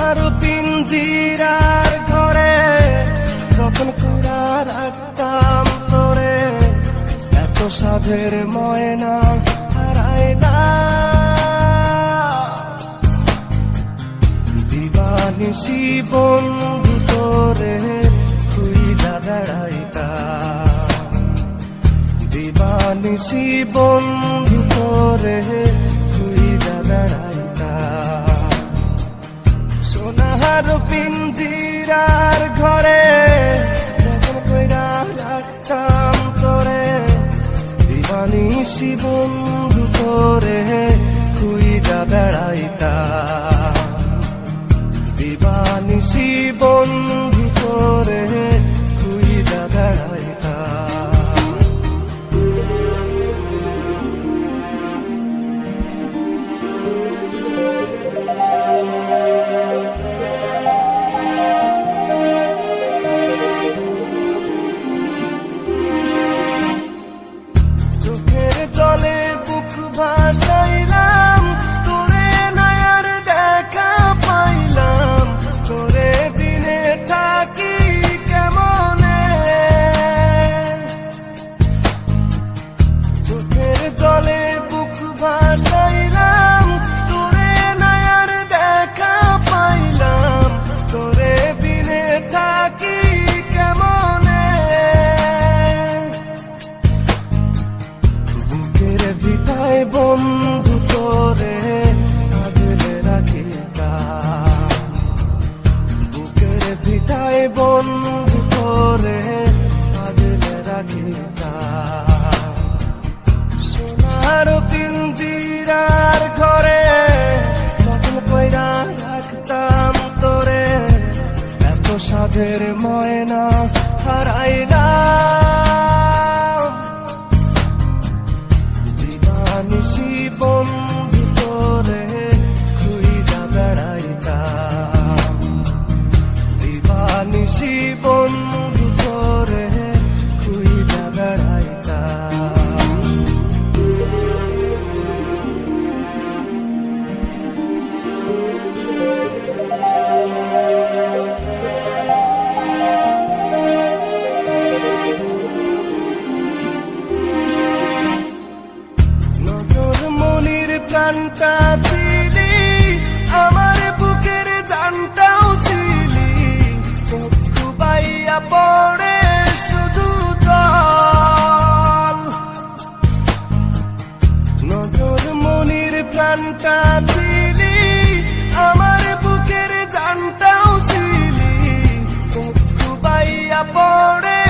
সোনার পিঞ্জিরার ঘরে যখন কইরা রাখতাম তোরে, এত সাধের ময়না হারায় না। দিবানিশি বন্ধু তোরে খুইলা বেড়াইতাম, দিবানিশি বন্ধু তোরে খুইলা বেড়াইতাম। সোনার পিঞ্জিরার ঘরে যখন কইরা রাখতাম তোরে, দিবানিশি বন্ধু তোরে খুইলা বেড়াইতাম, দিবানিশি বন্ধু তোরে খুইলা বেড়াইতাম। চোখের জলে বুক ভাসাইলাম, তোরে নয়ার দেখা পাইলাম, তোরে দিনে থাকি কেমনে। চোখের জলে বুক ভাসাইলাম, তোরে নয়ার দেখা পাইলাম, তোরে দিনে থাকি কেমনে। বুকের ভিটায় বন্ধু তোরে আগলে রাখিতাম, বুকের ভিটায় বন্ধু তোরে আগলে রাখিতাম। সোনার পিঞ্জিরার ঘরে যখন কইরা রাখতাম তোরে, এত সাধের ময়না হারাইলাম। দিবানিশি বন্ধু তোরে খুইলা বেড়াইতাম, দিবানিশি বন্ধু তোরে খুইলা বেড়াইতাম। নজর মনির প্রাণটা ছিলি, আমার বুকের জানটাও ছিলি, চক্ষু বাইয়া পড়ে শুধু জল। নজর মনির প্রাণটা ছিলি, আমার বুকের জানটাও ছিলি, চক্ষু বাইয়া পড়ে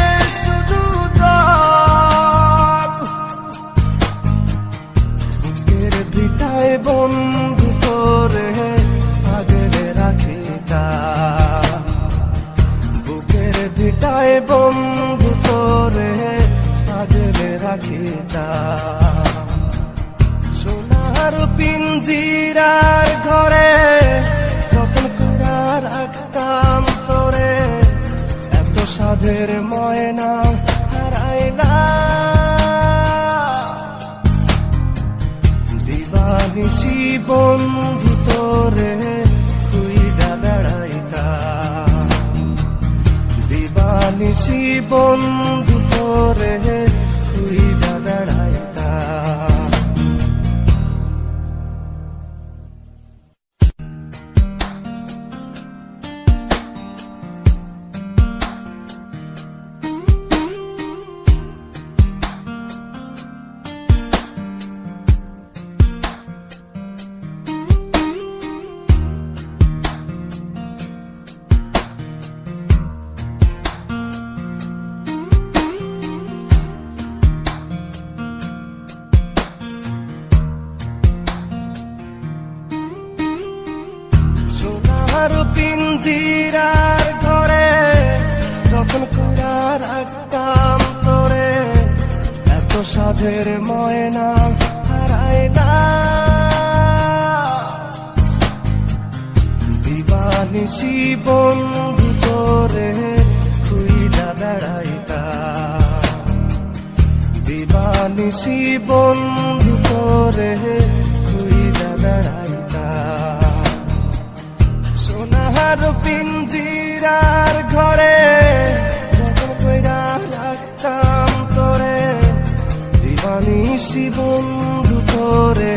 শুধু জল। বুকের ভিটায় বন্ধু তোরে আগলে রাখিতাম, বুকের ভিটায় বন্ধু তোরে আগলে রাখিতাম। সোনার পিঞ্জিরার ঘরে যখন কইরা রাখতাম তোরে, এত সাধের ময়না হারাইলাম। দিবানিশি বন্ধু তোরে খুইলা বেড়াইতাম, দিবানিশি বন্ধু তোরে খুইলা বেড়াইতাম। সোনার পিঞ্জিরার ঘরে যখন কইরা রাখতাম তোরে, এত সাধের ময়না হারাইলাম। দিবানিশি বন্ধু তোরে খুইলা বেড়াইতাম, দিবানিশি বন্ধু তোরে খুইলা বেড়াইতাম। সোনা নিশি বন্ধু তোরে